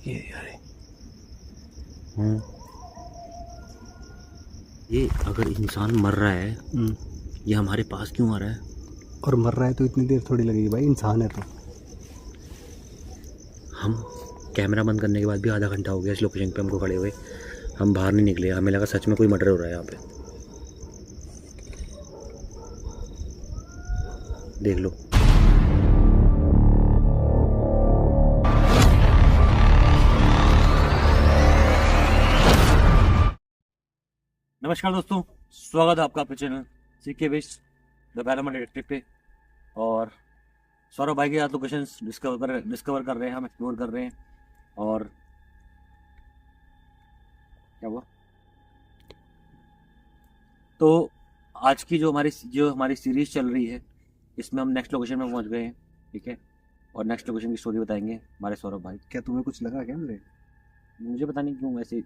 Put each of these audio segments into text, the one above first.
ये यार हम्म। ये अगर इंसान मर रहा है, ये हमारे पास क्यों आ रहा है? और मर रहा है तो इतनी देर थोड़ी लगेगी भाई, इंसान है तो। हम कैमरा बंद करने के बाद भी आधा घंटा हो गया इस लोकेशन पे हमको खड़े हुए, हम बाहर नहीं निकले। हमें लगा सच में कोई मर्डर हो रहा है यहाँ पे। देख लो। नमस्कार दोस्तों, स्वागत है आपका अपने चैनल सीके विश द पैरानॉर्मल डिटेक्टिव पे। और सौरभ भाई के साथ लोकेशंस डिस्कवर कर रहे हैं, हम एक्सप्लोर कर रहे हैं। और क्या हुआ? तो आज की जो हमारी सीरीज चल रही है, इसमें हम नेक्स्ट लोकेशन में पहुंच गए हैं, ठीक है। और नेक्स्ट लोकेशन की स्टोरी बताएंगे हमारे सौरभ भाई। क्या तुम्हें कुछ लगा क्या मेरे? मुझे पता नहीं क्यों ऐसे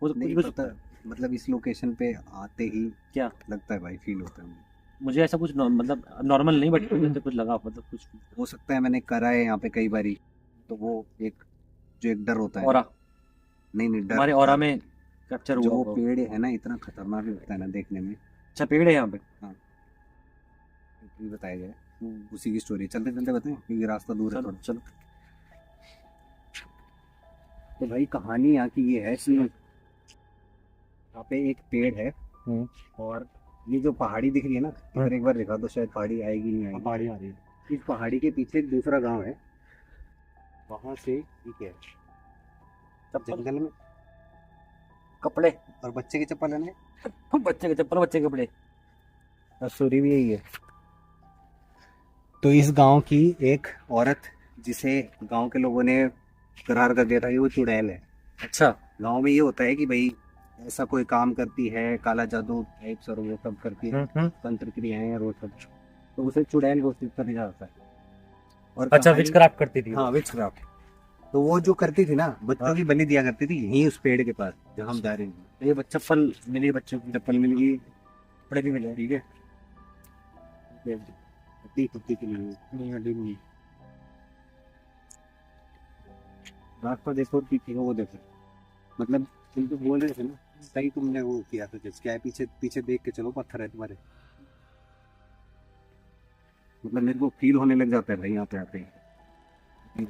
नहीं कुछ पता, मतलब इस लोकेशन पे आते ही क्या लगता है भाई, फील होता है मुझे। मुझे ऐसा कुछ मतलब नॉर्मल नहीं, बट मुझे कुछ लगा, मतलब कुछ हो सकता है मैंने करा है यहाँ पे कई बारी, तो वो एक जो एक डर होता है। ऑरा नहीं नहीं, डर हमारे ऑरा डर। में कैप्चर जो हुआ वो होगा। पेड़ है ना, इतना खतरनाक लगता है ना देखने में। अच्छा, पेड़ है यहाँ पे। हाँ, ये बताया गया है। उसी की स्टोरी चलते चलते बताएं क्योंकि रास्ता दूर है चलो थोड़ा। चलो। तो भाई कहानी यहाँ की ये है, इसमें यहाँ पे एक पेड़ है और ये जो पहाड़ी दिख रही है ना, इधर एक बार देखा तो शायद पहाड़ी आएगी नहीं आएगी। पहाड़ी आ रही है। इस पहाड़ी के पीछे एक दूसरा गांव है, वहां से ठीक है चप्पल, जंगल में। कपड़े, और बच्चे की चप्पल है ना, बच्चे के चप्पल, बच्चे के कपड़े। और स्टोरी भी यही है। तो इस गांव की एक औरत, जिसे गांव के लोगों ने करार कर दिया था कि वो चुड़ैल है। अच्छा। गांव में ये होता है कि भाई ऐसा कोई काम करती है, काला जादू टाइप्स और वो सब करती है, तंत्र क्रियाएं और वो सब, तो उसे चुड़ैल घोषित कर दिया जाता है। और अच्छा, कहानी, विच क्राफ्ट करती थी वो। हाँ विच क्राफ्ट। तो वो जो करती थी ना, बच्चों की बलि दिया करती थी यहीं उस पेड़ के पास जहाँ हम जा रहे हैं। ये चप्पल मिली बच्चों की, चप्पल मिल गई, कपड़े भी मिले। ठीक है, हड्डी कुत्ती की मिल गई, नहीं हड्डी नहीं। रास्ता देखो, पीछे वो देखो, मतलब तुम तो बोल रहे थे ना, सही तुमने वो किया था। जैसे क्या है, पीछे पीछे देख के चलो, पत्थर है तुम्हारे। मतलब मेरे को फील होने लग जाता है भाई यहाँ पे आते ही।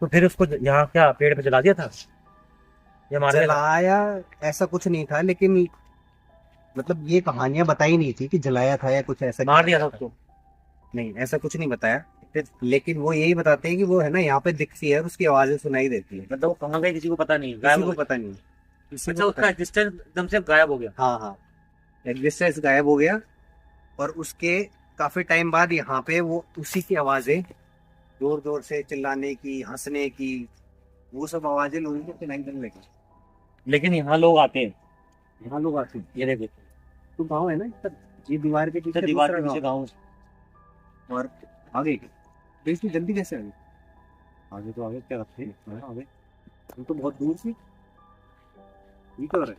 तो फिर उसको यहाँ क्या पेड़ पे जला दिया था या मार दिया था? जलाया ऐसा कुछ नहीं था, लेकिन मतलब ये कहानियां बताई नहीं थी कि जलाया था या कुछ ऐसा। मार दिया था उसको? नहीं, ऐसा कुछ नहीं बताया। लेकिन वो यही बताते हैं कि वो है ना यहाँ पे दिखती है और उसकी आवाजें सुनाई देती है। मतलब वो कहाँ गई किसी को पता नहीं, किसी गायब को हो गई? पता नहीं, किसी अच्छा, को पता उसका नहीं। एग्जिस्टेंस एकदम से गायब हो गया। हाँ हाँ, एग्जिस्टेंस गायब हो गया। और उसके काफी टाइम बाद यहाँ पे वो उसी की आवाजें, जोर जोर से चिल्लाने की, हंसने की, वो सब आवाजें लोगों को सुनाई देने लगी। लेकिन यहाँ लोग आते हैं। यहाँ लोग आते हैं। ये देखो, तो गाँव है ना इधर, ये दीवार के अच्छा, पीछे दीवार दूसरा के पीछे गाँव। गाँव। और आगे तो इसमें जल्दी कैसे आगे? आगे तो आगे क्या रखते हैं आगे? हम तो बहुत दूर से, ये क्या हो रहा है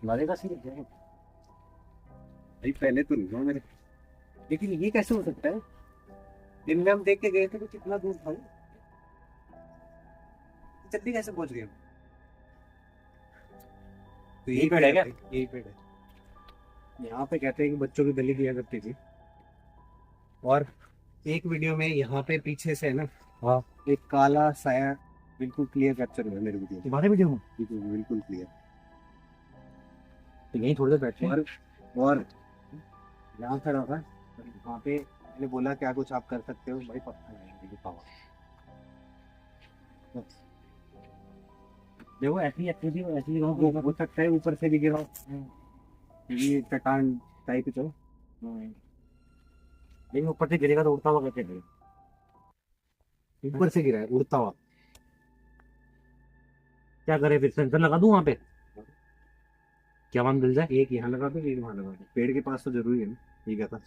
लाने का सीन है। भाई? पहले तो नहीं हुआ मेरे, लेकिन ये कैसे हो सकता है? दिन में हम देख के गए थे तो कितना दूर था, जल्दी कैसे पहुंच गए हम? तो यही पेड़ है क्या? यही पेड़ है। यहाँ पे कहते हैं कि बच्चों की बलि दिया करती थी। और एक वीडियो में यहाँ पे पीछे से है ना, हाँ, एक काला साया बिल्कुल क्लियर कैप्चर हुआ है मेरे वीडियो में। तुम्हारे वीडियो में? बिल्कुल क्लियर। तो यहीं थोड़ी देर बैठे हैं। और यहाँ खड़ा था, वहाँ पे मैंने बोला क्या कुछ आप कर सकते हो? भाई पत्थर है देखो, पावा। देखो, ऐसी एक्टिविटी ऐसी वो हो सकता है ऊपर से भी गिरा हो, ये चट्टान टाइप तो। लेकिन ऊपर से गिरेगा तो उड़ता हुआ कैसे गिरेगा? ऊपर से गिरा है उड़ता हुआ। क्या करे फिर, सेंसर लगा दूं वहां पे? क्या मान मिल जाए? एक यहाँ लगा दो, एक वहाँ लगा दो, पेड़ के पास तो जरूरी है ना। ये क्या था?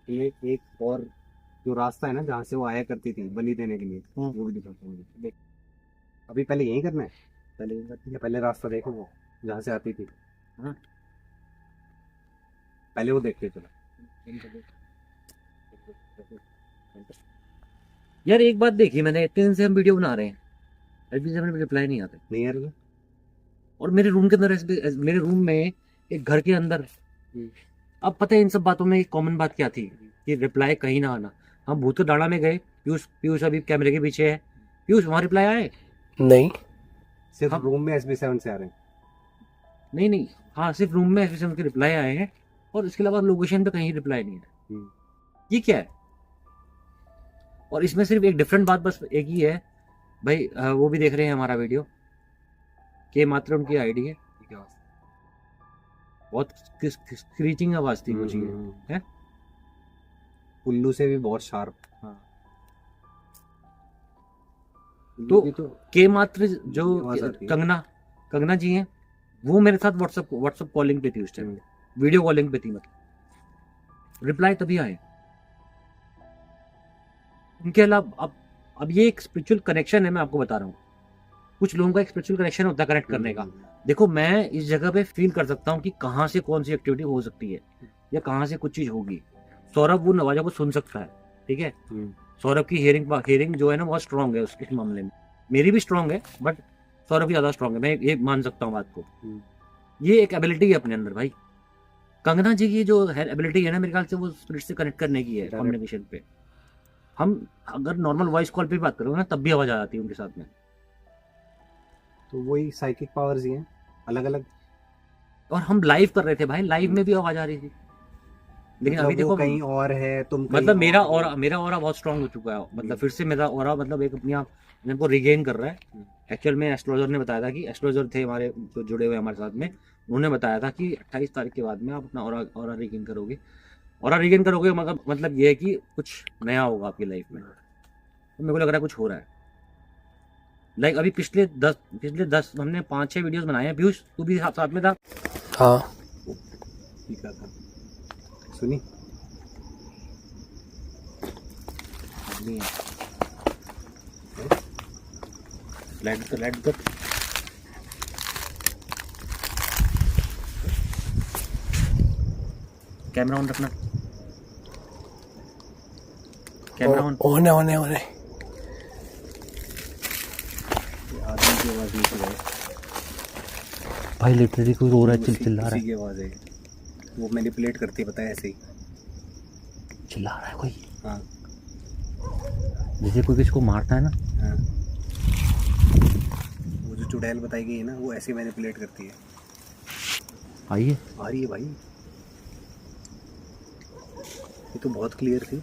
एक एक और जो रास्ता है ना जहाँ से वो आया करती थी बलि देने के लिए, वो भी दिखाता हूँ देख। अभी पहले यही करना है, पहले यही करती है, पहले रास्ता देखो वो जहाँ से आती थी। हाँ। पहले वो देखते चलो। यार एक बात देखी मैंने, इतने दिन से हम वीडियो बना रहे हैं, अभी से हमें रिप्लाई नहीं आते। नहीं यार और मेरे रूम के अंदर मेरे रूम में एक घर के अंदर, अब पता है इन सब बातों में एक कॉमन बात क्या थी कि रिप्लाई कहीं ना आना। हम भूत डाला में गए, पीयूष पीयूष अभी कैमरे के पीछे है, पीयूष वहाँ रिप्लाई आए? नहीं, सिर्फ हाँ। रूम में SB7 से आ रहे हैं। नहीं नहीं, हाँ सिर्फ रूम में ऐसे उनके रिप्लाई आए हैं, और इसके अलावा लोकेशन पे कहीं रिप्लाई नहीं है। ये क्या है? और इसमें सिर्फ एक डिफरेंट बात बस एक ही है भाई, वो भी देख रहे हैं हमारा वीडियो, कि मात्र उनकी आईडी है, बहुत स्क्रीचिंग आवाज थी मुझे है। उल्लू से भी बहुत शार्प। हाँ। उल्लू की तो के मात्र जो आवाज आती है। कंगना जी हैं, वो मेरे साथ व्हाट्सएप कॉलिंग पे थी उस टाइम, वीडियो कॉलिंग पे थी, मतलब रिप्लाई तभी आए उनके अलावा। अब ये एक स्पिरिचुअल कनेक्शन है, मैं आपको बता रहा हूँ, कुछ लोगों का एक स्पिरिचुअल कनेक्शन होता है कनेक्ट करने का। देखो मैं इस जगह पे फील कर सकता हूँ कि कहाँ से कौन सी एक्टिविटी हो सकती है या कहाँ से कुछ चीज होगी। सौरभ वो नवाजा को सुन सकता है, ठीक है, सौरभ की हियरिंग जो है ना बहुत स्ट्रांग है इस मामले में। मेरी भी स्ट्रांग है, बट सौरभ की ज्यादा स्ट्रांग है, मैं ये मान सकता हूँ बात को। ये एक एबिलिटी है अपने अंदर भाई। कंगना जी की जो है एबिलिटी है ना, मेरे ख्याल से वो स्पिरिट से कनेक्ट करने की है, कम्युनिकेशन पे। हम अगर नॉर्मल वॉइस कॉल पे बात करोगे ना, तब भी आवाज आ जाती है उनके साथ में। तो वही साइकिक पावर्स ही हैं, अलग अलग। और हम लाइव कर रहे थे भाई, लाइव में भी आवाज आ रही थी, लेकिन अभी देखो कहीं और है, तुम मतलब मेरा ऑरा बहुत स्ट्रांग हो चुका है, मतलब फिर से मेरा ऑरा मतलब एक अपने आप को रिगेन कर रहा है। एक्चुअल में एस्ट्रोलॉजर ने बताया था कि, एस्ट्रोलॉजर थे हमारे जो जुड़े हुए हमारे साथ में, उन्होंने बताया था कि 28 तारीख के बाद में आप अपना ऑरा रिगेन करोगे। ऑरा रिगेन करोगे मतलब ये है कि कुछ नया होगा आपकी लाइफ में। तो मेरे को लग रहा है कुछ हो रहा है। लाइक अभी पिछले 10 हमने 5-6 वीडियोस बनाए हैं। पीयूष तू भी साथ में था? हाँ ठीक था। सुनी लाइट कर कैमरा ऑन रखना, कैमरा ऑन। होने आदमी की आवाज नहीं है भाई, लिटरली कोई रो रहा है, चिल्ला रहा है। की आवाज है, वो मैनिपुलेट करती है, पता है, ऐसे ही चिल्ला रहा है कोई। हाँ जैसे कोई किसी को मारता है ना। हाँ। वो जो चुड़ैल बताई गई है ना, वो ऐसे मैनिपुलेट करती है। आइए, आ रही है भाई, ये तो बहुत क्लियर थी।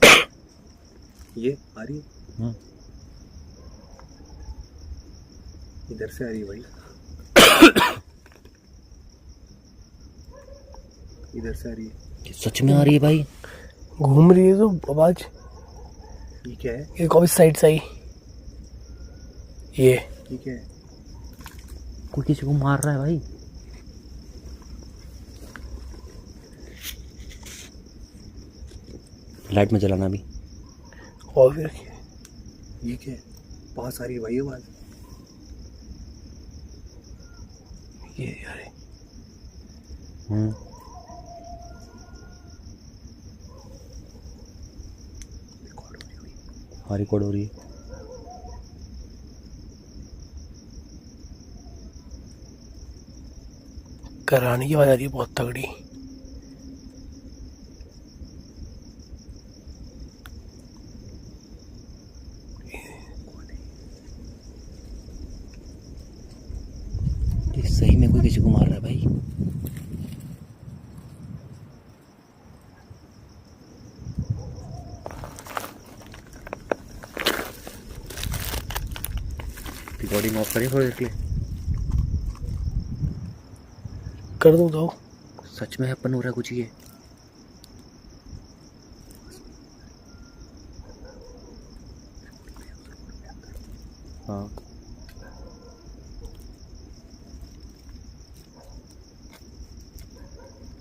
ये आ रही है, इधर से आ रही है भाई, इधर से आ रही है। सच में आ रही है भाई, घूम रही है तो आवाज। ये क्या है? ये कौन सी साइड से आई? ये ठीक है, कोई किसी को मार रहा है भाई। लाइट में जलाना भी। और फिर ये क्या है? पास आ रही है भाई आवाज। ये अरे रिकॉर्ड हो रही है। कराने की आवाज आ रही है बहुत तगड़ी। सही में कोई किसी को मार रहा है भाई। रिकॉर्डिंग ऑफ करें थोड़ी देर के लिए? कर दूं तो? सच में अपन हो रहा है कुछ ये। हाँ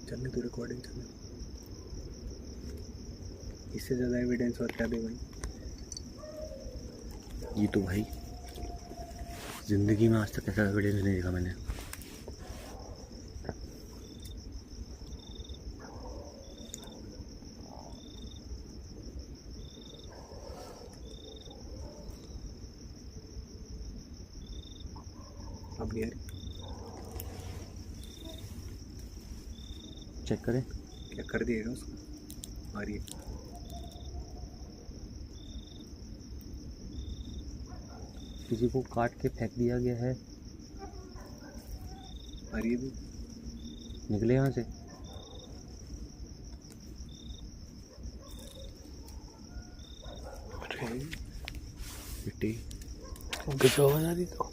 चलने तो रिकॉर्डिंग चलने, इससे ज्यादा एविडेंस और क्या दे भाई। ये तो भाई जिंदगी में आज तक ऐसा एविडेंस नहीं देखा मैंने। अब नहीं आ रही। चेक करें। क्या कर दिएगा उसको? आ रही है। किसी को काट के फेंक दिया गया है। आ रही है भी। निकले यहाँ से। मिट्टी गिजा हुआ जा रही तो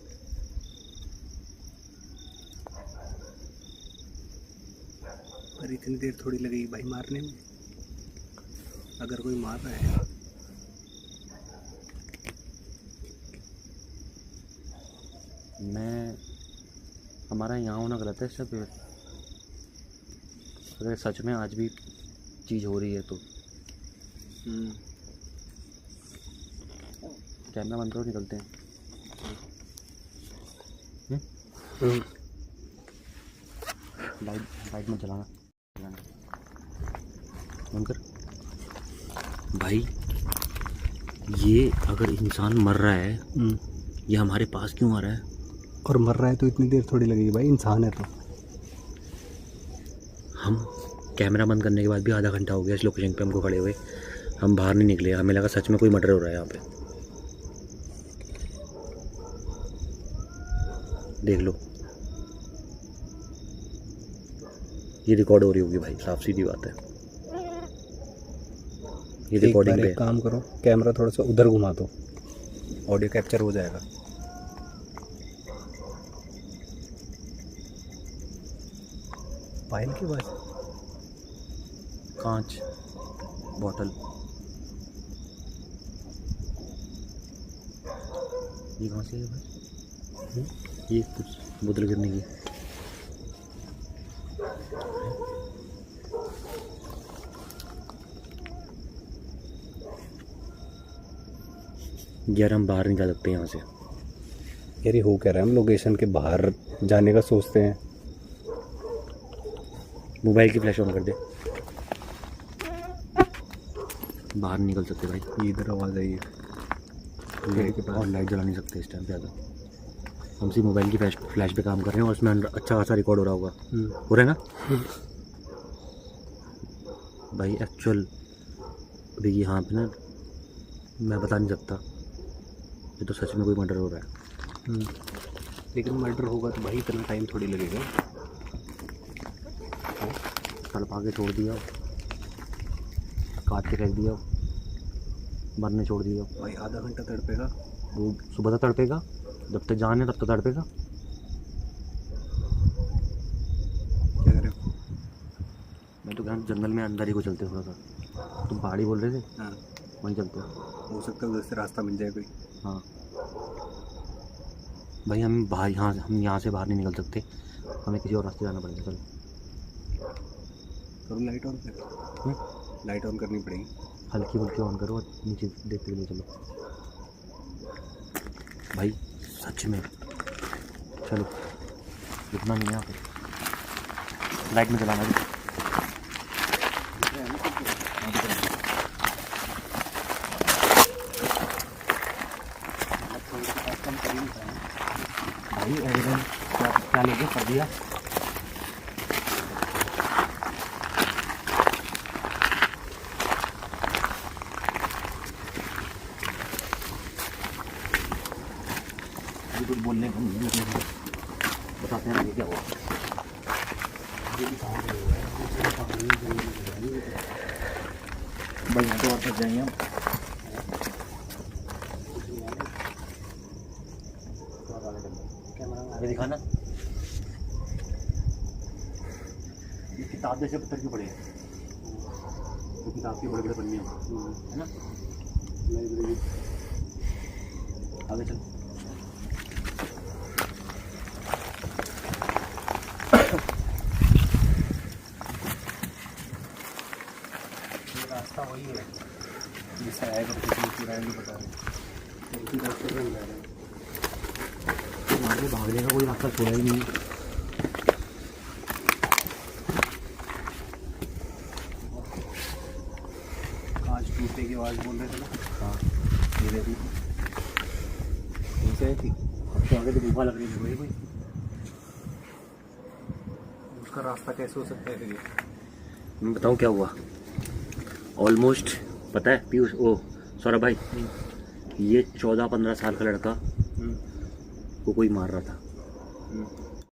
पर इतनी देर थोड़ी लगेगी भाई मारने में, अगर कोई मार रहा है। मैं हमारा यहाँ होना गलत है सब। अगर सच में आज भी चीज़ हो रही है तो कैमरा बंद करो, निकलते हैं। लाइट में चलाना बंद कर भाई। ये अगर इंसान मर रहा है, ये हमारे पास क्यों आ रहा है? और मर रहा है तो इतनी देर थोड़ी लगेगी भाई, इंसान है तो। हम कैमरा बंद करने के बाद भी आधा घंटा हो गया इस लोकेशन पे हमको खड़े हुए, हम बाहर नहीं निकले। हमें लगा सच में कोई मर्डर हो रहा है यहाँ पे। देख लो, ये रिकॉर्ड हो रही होगी भाई, साफ सीधी बात है। ये रिकॉर्डिंग पे। एक काम करो, कैमरा थोड़ा सा उधर घुमा दो, ऑडियो कैप्चर हो जाएगा। पायल की बात, कांच बॉटल, ये कहाँ से है भाई? ये कुछ बोतल गिरने की। यार हम बाहर नहीं जा सकते यहाँ से। यार ये हो क्या रहा है, हम लोकेशन के बाहर जाने का सोचते हैं। मोबाइल की फ्लैश ऑन कर दे। बाहर नहीं निकल सकते भाई। ये इधर आवाज़ आई है। और लाइट जला नहीं सकते इस टाइम पे। ज़्यादा हम सिर्फ मोबाइल की फ्लैश पे काम कर रहे हैं और उसमें अच्छा खासा रिकॉर्ड हो रहा होगा। हो रहा है ना भाई? एक्चुअल अभी यहाँ पे ना मैं बता नहीं सकता, ये तो सच में कोई मर्डर हो रहा है। लेकिन मर्डर होगा तो भाई इतना टाइम थोड़ी लगेगा। तड़पा के छोड़ दिया, काट के फेंक दिया, मरने छोड़ दिया। भाई आधा घंटा तड़पेगा। वो सुबह तक तड़पेगा, जब तक जान है तब तक तड़पेगा। क्या करें? मैं तो कहा जंगल में अंदर ही को चलते थोड़ा सा। तुम पहाड़ी बोल रहे थे? हाँ, वहीं चलते। हो सकता है उधर से रास्ता मिल जाए कोई। हाँ भाई, हम यहाँ से बाहर नहीं निकल सकते, हमें किसी और रास्ते जाना पड़ेगा। चलो करो, लाइट ऑन कर। लाइट ऑन करनी पड़ेगी। हल्की फुल्की ऑन करो और नीचे देखते हुए चलो भाई, सच में। चलो रुकना नहीं है यहाँ पे। लाइट में चलाना भी। भाई एविडेंस क्या लेके कर दिया? कुछ बोलने को बताते हैं आगे क्या हुआ। भाई यहाँ तो वापस जाएंगे हम। आगे दिखाना। ये किताब जैसे पत्थर क्यों पड़े हैं? तो किताब के बड़े बड़े पन्ने है ना। लाइब्रेरी आगे चल। रास्ता वही है जिससे आएगा, तो किसी पूरा नहीं पता है। आगे भागने का कोई रास्ता छोड़ा ही नहीं। कांच टूटने की आवाज़ बोल रहे थे ना। हाँ ये देखी नीचे आई थी। अब तो आगे तो गुफा लग रही है भाई कोई। उसका रास्ता कैसे हो सकता है फिर ये? मैं बताऊँ क्या हुआ। ऑलमोस्ट पता है पीयूष, ओ सौरभ भाई, ये 14-15 साल का लड़का को कोई मार रहा था।